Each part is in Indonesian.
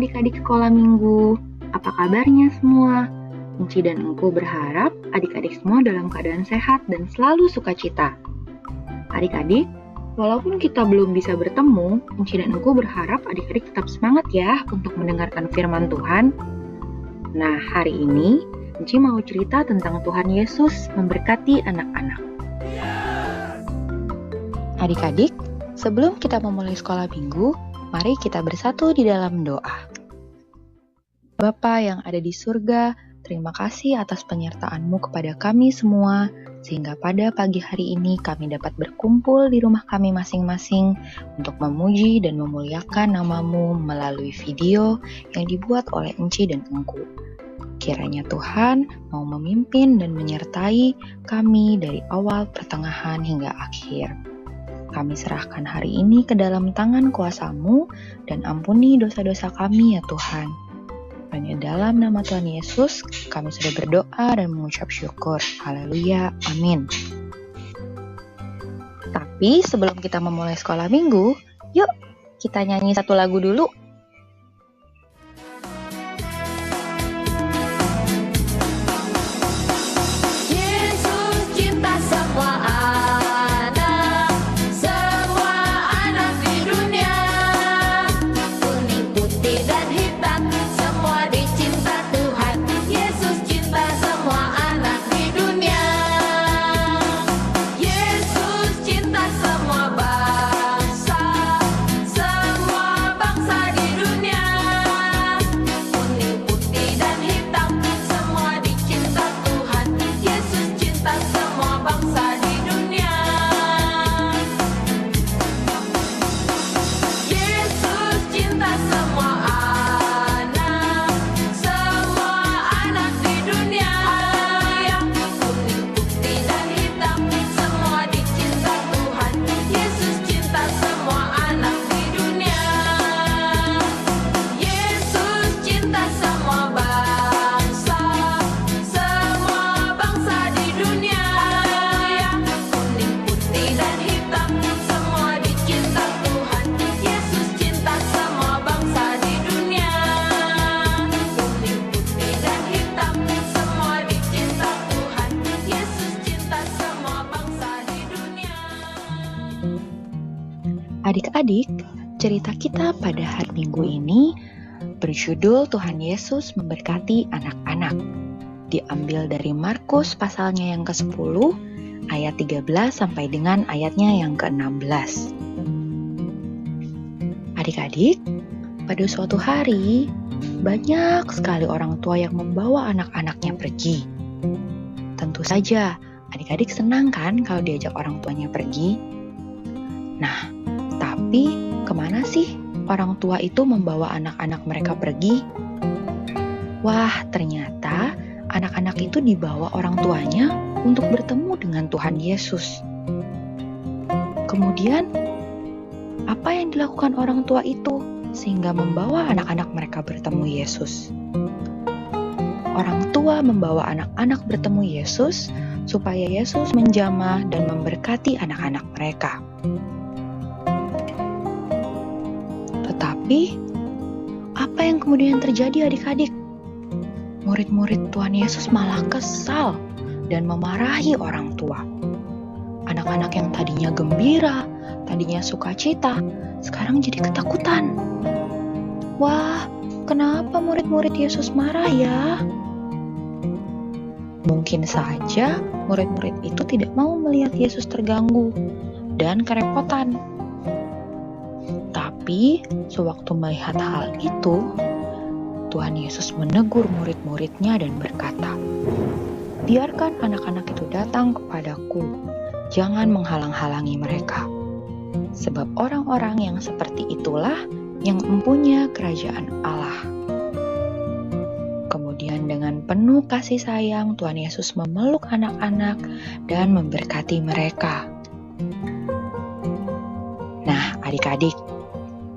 adik-adik sekolah minggu. Apa kabarnya semua? Enci dan Engku berharap adik-adik semua dalam keadaan sehat dan selalu sukacita. Adik-adik, walaupun kita belum bisa bertemu, Enci dan Engku berharap adik-adik tetap semangat ya untuk mendengarkan firman Tuhan. Nah, hari ini Enci mau cerita tentang Tuhan Yesus memberkati anak-anak. Adik-adik, sebelum kita memulai sekolah minggu, mari kita bersatu di dalam doa. Bapa yang ada di surga, terima kasih atas penyertaan-Mu kepada kami semua, sehingga pada pagi hari ini kami dapat berkumpul di rumah kami masing-masing untuk memuji dan memuliakan nama-Mu melalui video yang dibuat oleh Enci dan Engku. Kiranya Tuhan mau memimpin dan menyertai kami dari awal, pertengahan, hingga akhir. Kami serahkan hari ini ke dalam tangan kuasa-Mu dan ampuni dosa-dosa kami ya Tuhan. Hanya dalam nama Tuhan Yesus, kami sudah berdoa dan mengucap syukur. Haleluya, amin. Tapi sebelum kita memulai sekolah minggu, yuk kita nyanyi satu lagu dulu. Adik-adik, cerita kita pada hari Minggu ini berjudul Tuhan Yesus memberkati anak-anak. Diambil dari Markus pasalnya yang ke-10, ayat 13 sampai dengan ayatnya yang ke-16. Adik-adik, pada suatu hari, banyak sekali orang tua yang membawa anak-anaknya pergi. Tentu saja, adik-adik senang kan kalau diajak orang tuanya pergi? Nah, tapi kemana sih orang tua itu membawa anak-anak mereka pergi? Wah, ternyata anak-anak itu dibawa orang tuanya untuk bertemu dengan Tuhan Yesus. Kemudian, apa yang dilakukan orang tua itu sehingga membawa anak-anak mereka bertemu Yesus? Orang tua membawa anak-anak bertemu Yesus supaya Yesus menjamah dan memberkati anak-anak mereka. Tapi, apa yang kemudian terjadi adik-adik? Murid-murid Tuhan Yesus malah kesal dan memarahi orang tua. Anak-anak yang tadinya gembira, tadinya sukacita, sekarang jadi ketakutan. Wah, kenapa murid-murid Yesus marah ya? Mungkin saja murid-murid itu tidak mau melihat Yesus terganggu dan kerepotan. Tapi, sewaktu melihat hal itu, Tuhan Yesus menegur murid-muridnya dan berkata, "Biarkan anak-anak itu datang kepadaku, jangan menghalang-halangi mereka. Sebab orang-orang yang seperti itulah yang mempunyai kerajaan Allah." Kemudian dengan penuh kasih sayang, Tuhan Yesus memeluk anak-anak dan memberkati mereka. Nah, adik-adik,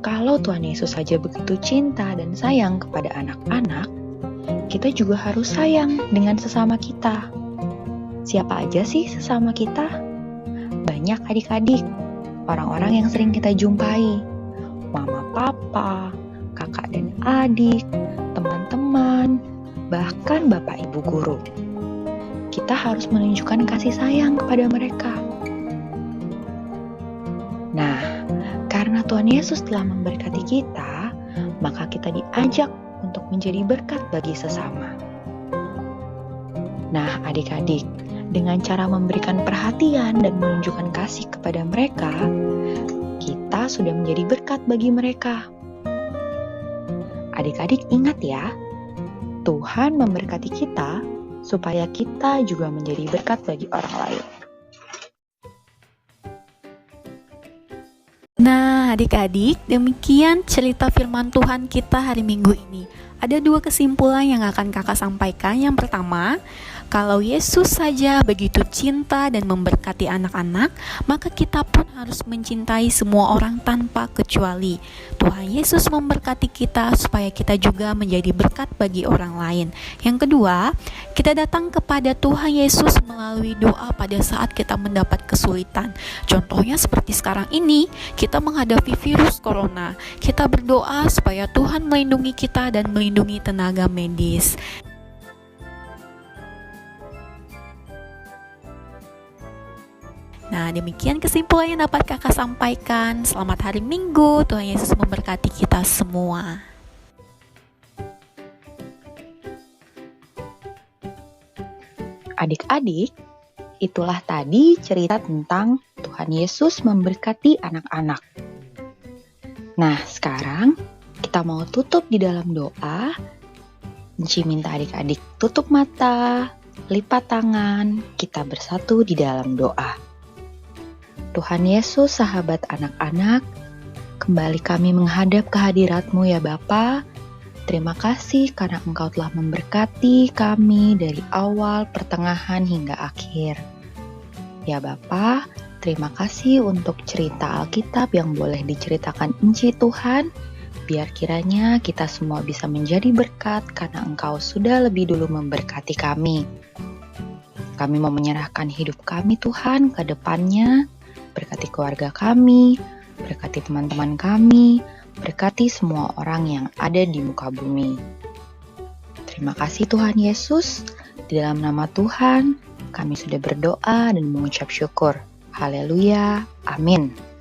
kalau Tuhan Yesus saja begitu cinta dan sayang kepada anak-anak, kita juga harus sayang dengan sesama kita. Siapa aja sih sesama kita? Banyak adik-adik, orang-orang yang sering kita jumpai. Mama papa, kakak dan adik, teman-teman, bahkan bapak ibu guru. Kita harus menunjukkan kasih sayang kepada mereka. Nah, karena Tuhan Yesus telah memberkati kita, maka kita diajak untuk menjadi berkat bagi sesama. Nah, adik-adik, dengan cara memberikan perhatian dan menunjukkan kasih kepada mereka, kita sudah menjadi berkat bagi mereka. Adik-adik ingat ya, Tuhan memberkati kita supaya kita juga menjadi berkat bagi orang lain. Nah, adik-adik, demikian cerita firman Tuhan kita hari Minggu ini. Ada 2 kesimpulan yang akan kakak sampaikan. Yang pertama, kalau Yesus saja begitu cinta dan memberkati anak-anak, maka kita pun harus mencintai semua orang tanpa kecuali. Tuhan Yesus memberkati kita supaya kita juga menjadi berkat bagi orang lain. Yang kedua, kita datang kepada Tuhan Yesus melalui doa pada saat kita mendapat kesulitan. Contohnya seperti sekarang ini, kita menghadapi virus corona. Kita berdoa supaya Tuhan melindungi kita dan melindungi tenaga medis. Nah, demikian kesimpulan yang dapat kakak sampaikan. Selamat hari Minggu, Tuhan Yesus memberkati kita semua. Adik-adik, itulah tadi cerita tentang Tuhan Yesus memberkati anak-anak. Nah, sekarang kita mau tutup di dalam doa. Enci minta adik-adik tutup mata, lipat tangan, kita bersatu di dalam doa. Tuhan Yesus, sahabat anak-anak, kembali kami menghadap kehadirat-Mu ya Bapa. Terima kasih karena Engkau telah memberkati kami dari awal, pertengahan, hingga akhir. Ya Bapa, terima kasih untuk cerita Alkitab yang boleh diceritakan Enci Tuhan, biar kiranya kita semua bisa menjadi berkat karena Engkau sudah lebih dulu memberkati kami. Kami mau menyerahkan hidup kami Tuhan ke depannya, berkati keluarga kami, berkati teman-teman kami, berkati semua orang yang ada di muka bumi. Terima kasih Tuhan Yesus, di dalam nama Tuhan kami sudah berdoa dan mengucap syukur. Haleluya, amin.